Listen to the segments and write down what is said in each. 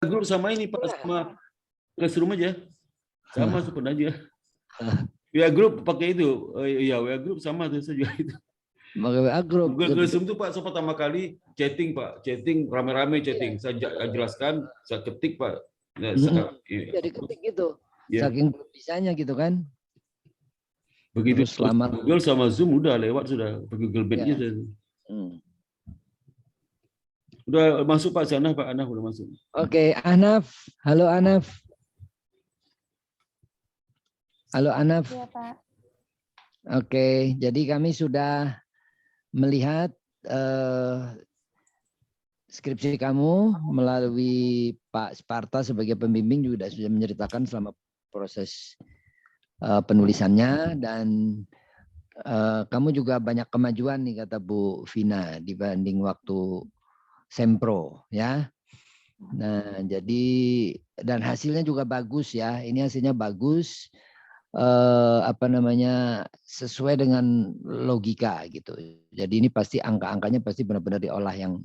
grup sama ini Pak, sama Classroom aja. Sama sebenarnya. WA Group pakai itu. Ya WA Group sama tuh saja itu. Pakai WA Group. Google Classroom itu Pak, saya pertama kali chatting Pak, chatting rame-rame chatting. Saya jelaskan, saya ketik Pak. Jadi ketik gitu. Saking bisanya gitu kan. Begitu Terus selama Google sama Zoom udah lewat sudah, Google Meet-nya. Udah masuk Pak sana, Pak Anaf udah masuk. Oke, Anaf. Halo Anaf. Halo Anaf. Ya, Pak. Oke, jadi kami sudah melihat skripsi kamu melalui Pak Sparta sebagai pembimbing juga sudah menceritakan selama proses penulisannya, dan kamu juga banyak kemajuan nih kata Bu Vina dibanding waktu sempro ya. Nah, jadi dan hasilnya juga bagus ya. Ini hasilnya bagus, sesuai dengan logika gitu. Jadi ini pasti angka-angkanya pasti benar-benar diolah yang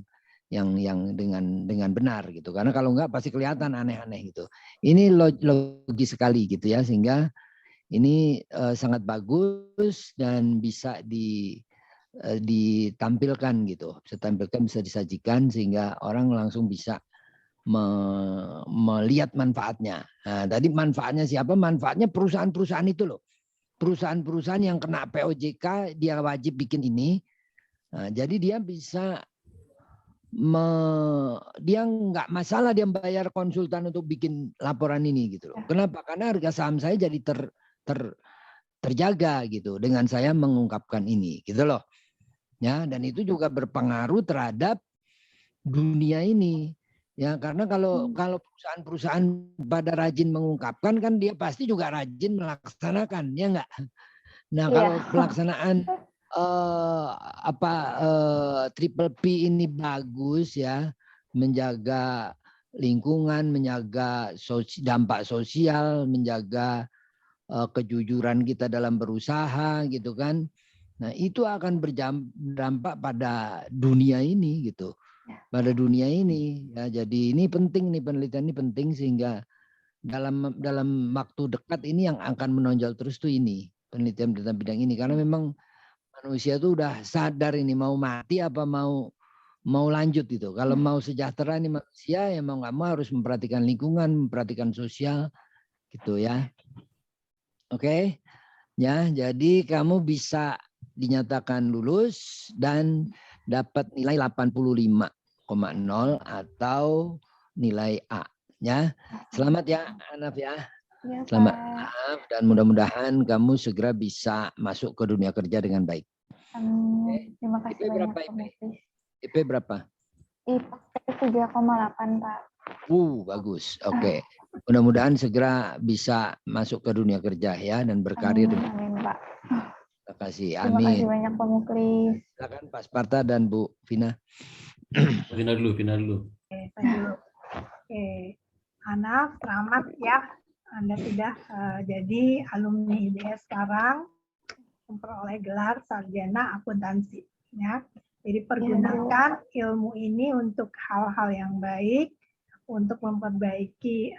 dengan benar gitu. Karena kalau enggak pasti kelihatan aneh-aneh gitu. Ini logis sekali gitu ya, sehingga ini sangat bagus dan bisa ditampilkan gitu. Bisa tampilkan, bisa disajikan sehingga orang langsung bisa melihat manfaatnya. Nah, tadi manfaatnya siapa? Manfaatnya perusahaan-perusahaan itu loh. Perusahaan-perusahaan yang kena POJK dia wajib bikin ini. Nah, jadi dia bisa dia nggak masalah dia bayar konsultan untuk bikin laporan ini gitu loh. Kenapa? Karena harga saham saya jadi terjaga gitu dengan saya mengungkapkan ini gitu loh. Ya, dan itu juga berpengaruh terhadap dunia ini. Ya, karena kalau perusahaan-perusahaan pada rajin mengungkapkan kan dia pasti juga rajin melaksanakan, ya enggak? Nah, kalau pelaksanaan Triple P ini bagus ya, menjaga lingkungan, menjaga dampak sosial, menjaga kejujuran kita dalam berusaha gitu kan. Nah, itu akan berdampak pada dunia ini gitu. Pada dunia ini ya, jadi ini penting nih, penelitian ini penting sehingga dalam waktu dekat ini yang akan menonjol terus tuh ini penelitian tentang bidang ini, karena memang manusia tuh udah sadar ini mau mati apa mau lanjut gitu. Kalau mau sejahtera ini manusia ya mau nggak mau harus memperhatikan lingkungan, memperhatikan sosial gitu ya. Oke. Ya, jadi kamu bisa dinyatakan lulus dan dapat nilai 85,0 atau nilai A ya. Selamat ya Anaf ya. Ya, selamat Anaf, dan mudah-mudahan kamu segera bisa masuk ke dunia kerja dengan baik. Amin. Terima kasih IP berapa banyak. IP berapa? IP 3,8 Pak. Bagus. Oke. Mudah-mudahan segera bisa masuk ke dunia kerja ya dan berkarir. Amin Pak. Terima kasih. Amin. Terima kasih banyak Pak Muklis. Silakan Pak Sparta dan Bu Vina. Vina dulu. Oke. Anaf, selamat ya. Anda sudah jadi alumni IBS sekarang, memperoleh gelar sarjana akuntansi. Ya. Jadi pergunakan ilmu ini untuk hal-hal yang baik, untuk memperbaiki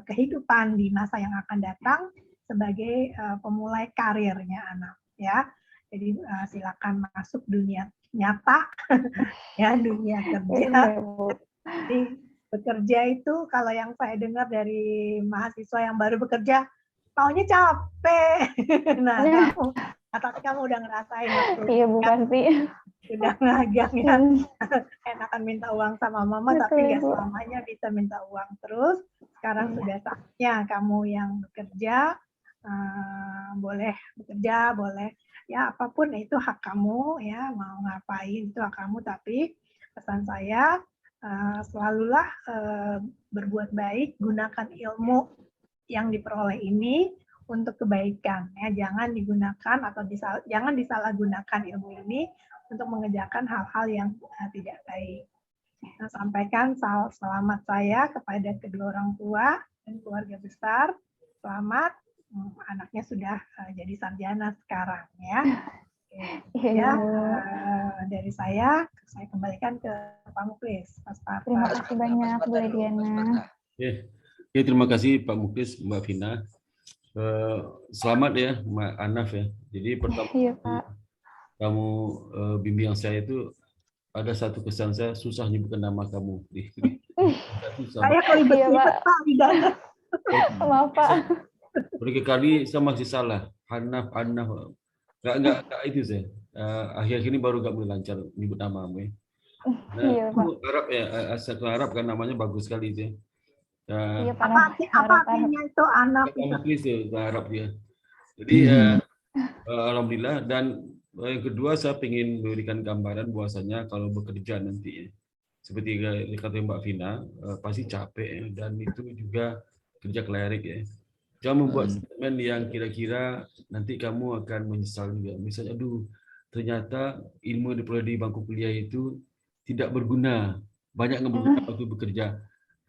kehidupan di masa yang akan datang sebagai pemulai karirnya anak ya. Jadi silakan masuk dunia nyata ya, dunia kerja. Jadi bekerja itu kalau yang saya dengar dari mahasiswa yang baru bekerja, taunya capek. Nah, kamu udah ngerasain waktu iya bukan sih. Sudah ngagang ya, enakan minta uang sama mama, tapi nggak selamanya bisa minta uang terus. Sekarang sudah saatnya kamu yang bekerja, boleh bekerja, boleh ya apapun itu hak kamu ya, mau ngapain itu hak kamu. Tapi pesan saya selalulah berbuat baik, gunakan ilmu yang diperoleh ini untuk kebaikan ya, jangan digunakan atau jangan disalahgunakan ilmu ini untuk mengerjakan hal-hal yang tidak baik. Nah, sampaikan selamat saya kepada kedua orang tua dan keluarga besar. Selamat, anaknya sudah jadi sarjana sekarang ya. Iya, Ya, Bu. dari saya kembalikan ke Pak Muklis, Mas Parta. Terima kasih banyak, Bu Ediana. Oke, terima kasih Pak Muklis, Mbak Vina. Selamat ya, Mbak Anaf ya. Jadi pertama Iya, Pak. kamu bimbing saya itu ada satu kesan saya susah nyebutkan nama kamu. Susah. Saya kelibet-kelibet Pak lidahnya. Maaf, Pak. Berkali-kali saya masih salah. Hanaf. Enggak itu saya. Akhir-akhir ini baru gak mulai lancar nyebut namamu ya. Nah, Iya, Pak. aku harap ya, saya harap kan namanya bagus sekali itu ya. Iya, Pak. Apa artinya itu anak Pak itu? Muklis ya, saya harap dia. Jadi alhamdulillah, dan yang kedua saya ingin memberikan gambaran bahwasanya kalau bekerja nanti ya, seperti kata Mbak Vina, pasti capek ya, dan itu juga kerja klerik ya. Jangan membuat statement yang kira-kira nanti kamu akan menyesal juga. Misalnya, aduh, ternyata ilmu yang diperoleh di bangku kuliah itu tidak berguna, banyak yang berguna waktu bekerja.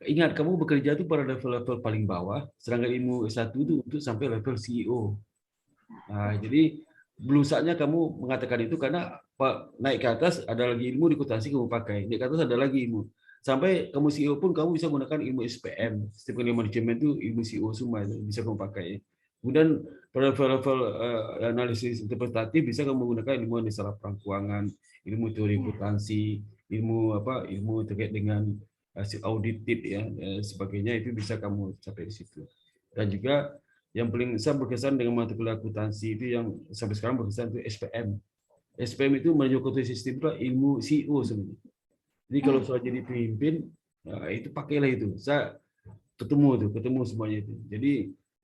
Ingat, kamu bekerja itu pada level-level paling bawah, sedangkan ilmu S1 itu untuk sampai level CEO. Nah, jadi belum saatnya kamu mengatakan itu karena naik ke atas ada lagi ilmu di akuntansi kamu pakai, naik ke atas ada lagi ilmu. Sampai kamu CEO pun kamu bisa menggunakan ilmu SPM, sistem manajemen itu ilmu CEO semua itu bisa kamu pakai. Kemudian pada level-level analisis interpretatif bisa kamu menggunakan ilmu analisa laporan keuangan, ilmu teori akuntansi, ilmu terkait dengan hasil auditif ya, sebagainya itu bisa kamu capai di situ. Dan juga yang paling saya berkesan dengan mata kuliah akuntansi itu yang sampai sekarang berkesan itu SPM. SPM itu menyangkut sistem itu ilmu CEO sebenarnya. Jadi kalau soal jadi pemimpin, nah itu pakailah itu. Saya ketemu semuanya itu. Jadi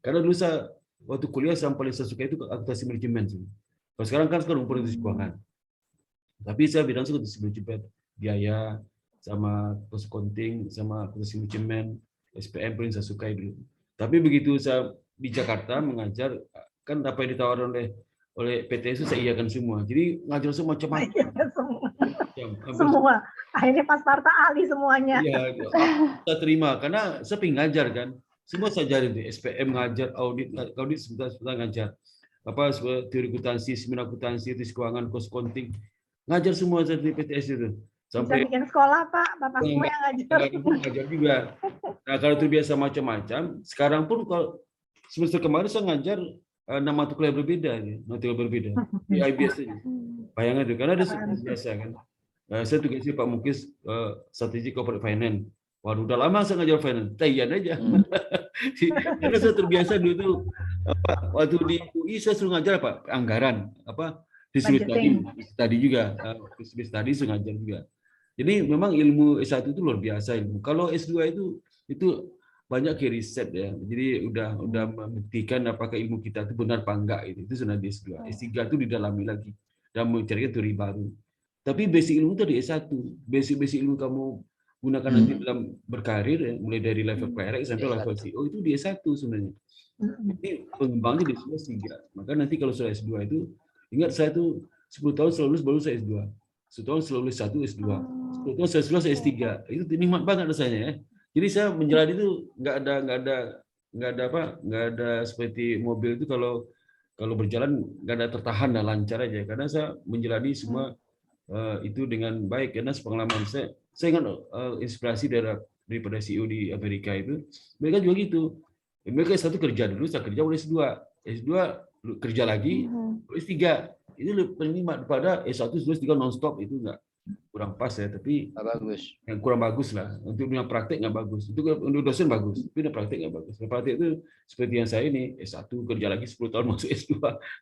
karena dulu saya waktu kuliah yang paling saya suka itu akuntansi manajemen. Kalau sekarang kan operasi keuangan. Tapi saya bidang akuntansi manajemen, biaya, sama cost accounting, sama akuntansi manajemen, SPM paling saya sukai dulu. Tapi begitu saya di Jakarta mengajar, kan apa yang ditawarkan oleh PT itu saya iakan semua. Jadi ngajar semua macam-macam. Semua. Akhirnya Mas Parta ahli semuanya. Iya, saya terima karena saya pengen ngajar kan. Semua saya ajarin di SPM ngajar, audit sebentar ngajar. Teori akuntansi, seminar akuntansi, teori keuangan, cost accounting. Ngajar semua saya di PTS itu. Sampai bisa bikin sekolah Pak, Bapak semua yang ngajar juga. Nah, kalau terbiasa macam-macam, sekarang pun kalau semester kemarin saya ngajar 6 mata kuliah berbeda, di IBS aja. Bayangkan itu, karena ada biasa kan. Saya tugasnya Pak Muklis strategi corporate finance. Waduh, udah lama saya ngajar finance, tayan aja. Karena saya terbiasa dulu tuh, waktu di UI saya suruh ngajar apa? Anggaran, tadi juga, tadi suruh ngajar juga. Jadi memang ilmu S1 itu luar biasa ilmu. Kalau S2 itu banyak riset ya. Jadi udah membuktikan apakah ilmu kita itu benar apa enggak itu sudah di S2. S3 itu didalami lagi dan mencari teori baru. Tapi basic ilmu itu di S1. Basic ilmu kamu gunakan nanti dalam berkarir ya, mulai dari level cleric sampai level CEO itu di S1 sebenarnya. Jadi pengembangnya di S3. Maka nanti kalau sudah S2 itu ingat saya tuh 10 tahun selalu lulus baru saya S2. 10 tahun selalu lulus 1 S2. 10 tahun saya lulus S3. Itu nikmat banget rasanya ya. Jadi saya menjalani itu nggak ada seperti mobil itu kalau berjalan nggak ada tertahan dan lancar aja karena saya menjalani semua itu dengan baik karena pengalaman saya ingat inspirasi daripada CEO di Amerika itu mereka juga gitu. Mereka S1 kerja dulu, saya kerja oleh S2 kerja lagi, S3 itu lebih nikmat daripada S1 S2 non-stop itu enggak kurang pas ya, tapi bagus. Yang kurang bagus lah. Untuk dunia praktek nggak bagus. Itu untuk dosen bagus, tapi dunia praktek nggak bagus. Dunia praktek itu seperti yang saya ini, S1 kerja lagi 10 tahun masuk S2,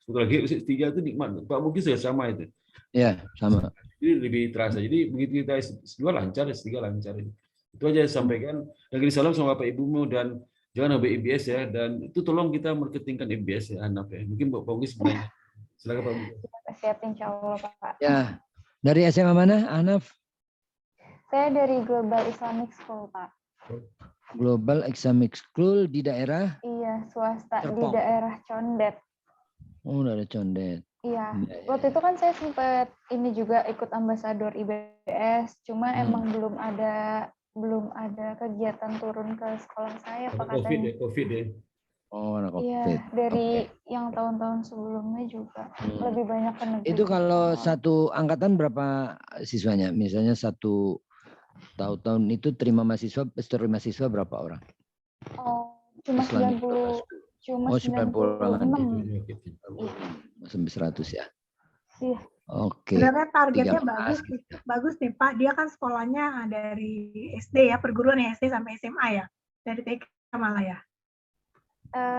10 lagi S3 itu nikmat. Pak mungkin sudah sama itu. Ya, sama. Jadi lebih terasa. Jadi begitu kita S2 lancar, S3 lancar. Itu aja saya sampaikan. Lagi salam sama Bapak Ibumu dan jangan sampai IBS ya. Dan itu tolong kita marketingkan IBS ya, Hanaf ya. Mungkin Bapak Mungkin sebenarnya. Silakan Pak Mungkin. Siap, insya Allah Pak. Ya, dari SMA mana, Hanaf? Saya dari Global Islamic School, Pak. Global Islamic School di daerah? Iya, swasta Serpong. di daerah Condet. Oh, daerah Condet. Iya, waktu itu kan saya sempat ini juga ikut ambasador IBS, cuma emang belum ada kegiatan turun ke sekolah saya, Pak, katanya. COVID ya. Oh, anak Iya, COVID. dari Oke. yang tahun-tahun sebelumnya juga lebih banyak ke negeri. Itu kalau satu angkatan berapa siswanya? Misalnya satu tahun itu terima mahasiswa berapa orang? Oh, cuma Islam 90, cuma Oh, 90 orang. 96. Iya. Sampai 100 ya. Iya. Oke. Sebenarnya targetnya 3 bagus nih Pak. Dia kan sekolahnya dari SD ya, perguruan ya, SD sampai SMA ya, dari TK malah ya.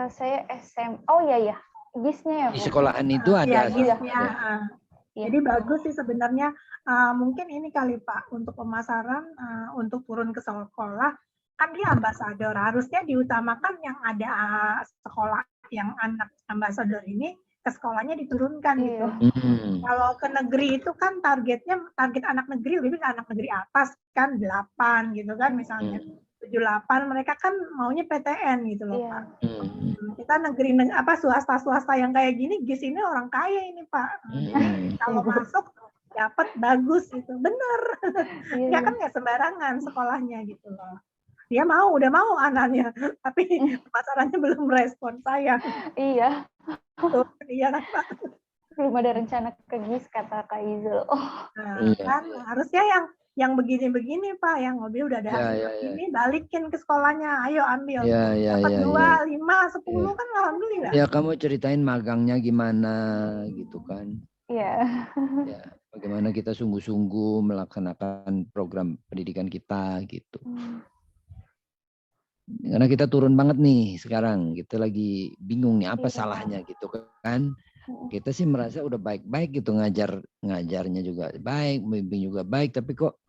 Saya SM. Oh iya ya, GIS-nya ya. Di Bu? sekolahan itu Ya, ada. GIS-nya. Iya. Jadi bagus sih sebenarnya. Mungkin ini kali Pak untuk pemasaran untuk turun ke sekolah kan dia ambasador, harusnya diutamakan yang ada sekolah yang anak ambasador ini ke sekolahnya diturunkan gitu. Kalau ke negeri itu kan target anak negeri lebih ke anak negeri atas kan 8 gitu kan misalnya. 78 mereka kan maunya PTN gitu loh Pak. Kita negeri swasta yang kayak gini GIS ini orang kaya ini Pak. Jadi kalau masuk dapat bagus gitu. Bener. Ya kan nggak sembarangan sekolahnya gitu loh. Dia udah mau anaknya, tapi pemasarannya belum respon saya. Iya. Tuh, iya kan Pak. Belum ada rencana ke GIS kata Kak Izul. Kan harusnya yang begini-begini Pak, yang mobil udah ada ini balikin ke sekolahnya, ayo ambil. Dapat 2, 5, 10 kan alhamdulillah. Ya kamu ceritain magangnya gimana gitu kan. Iya. Ya, bagaimana kita sungguh-sungguh melaksanakan program pendidikan kita gitu. Karena kita turun banget nih sekarang, kita lagi bingung nih apa salahnya gitu kan. Kita sih merasa udah baik-baik gitu, ngajarnya juga baik, membimbing juga baik, tapi kok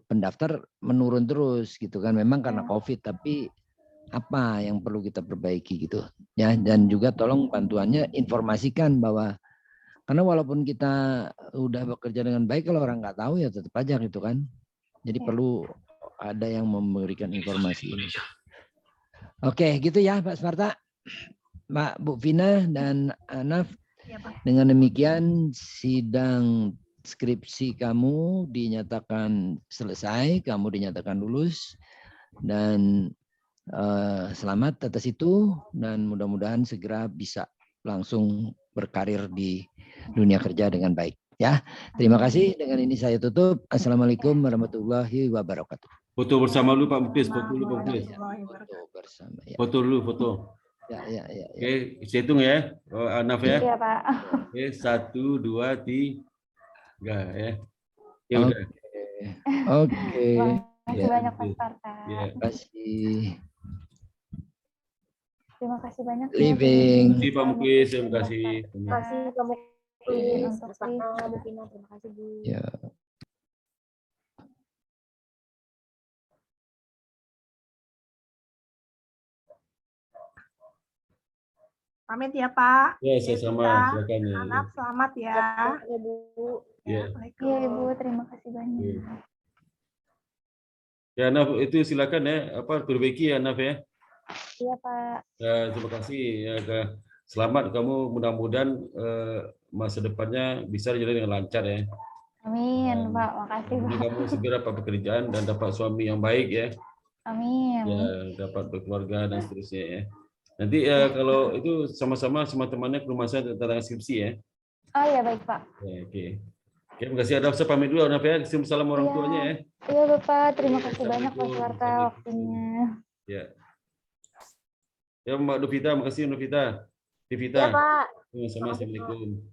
pendaftar menurun terus gitu kan. Memang karena COVID, tapi apa yang perlu kita perbaiki gitu ya. Dan juga tolong bantuannya informasikan bahwa karena walaupun kita udah bekerja dengan baik, kalau orang nggak tahu ya tetap aja gitu kan. Jadi perlu ada yang memberikan informasi ini. Oke, gitu ya Pak Sparta, Mbak Bu Vina dan Anaf. Dengan demikian sidang skripsi kamu dinyatakan selesai, kamu dinyatakan lulus dan selamat atas itu, dan mudah-mudahan segera bisa langsung berkarir di dunia kerja dengan baik. Ya, terima kasih. Dengan ini saya tutup. Assalamualaikum warahmatullahi wabarakatuh. Foto bersama dulu Pak Muklis, foto dulu Pak Muklis. Foto bersama. Ya. Foto dulu, foto. Ya. Oke, hitung ya, Anaf ya. Iya Pak. Oke, 1, 2, 3 ya. Ya udah. Oke. Terima kasih banyak Pak Sparta. Terima kasih. Terima kasih banyak. Living. Terima kasih Pak Muklis, terima kasih. Terima kasih Pak Muklis. Untuk Bu Vina, terima kasih Bu. Ya. Pamit ya Pak. Ya, sama-sama. Silakan ya. Anak selamat ya. Ya Bu. Ya. Iya Ibu, terima kasih banyak. Ya, Anaf, itu silakan ya, perbaiki ya Anaf ya. Iya Pak. Ya, terima kasih ya, selamat kamu, mudah-mudahan masa depannya bisa jalan dengan lancar ya. Amin Pak, makasih Pak. Kamu segera dapat pekerjaan dan dapat suami yang baik ya. Amin. Ya, dapat berkeluarga dan seterusnya ya. Nanti kalau itu sama-sama temannya ke rumah saya tentang skripsi ya. Oh iya baik Pak. Ya, oke. Oke, terima kasih. Ada pamit dulu Anaf ya. Salam orang tuanya ya. Iya Bapak, terima kasih banyak Pak Sparta waktunya. Ya. Ya Mbak Novita, makasih Novita. Divita. Iya Pak. Assalamualaikum.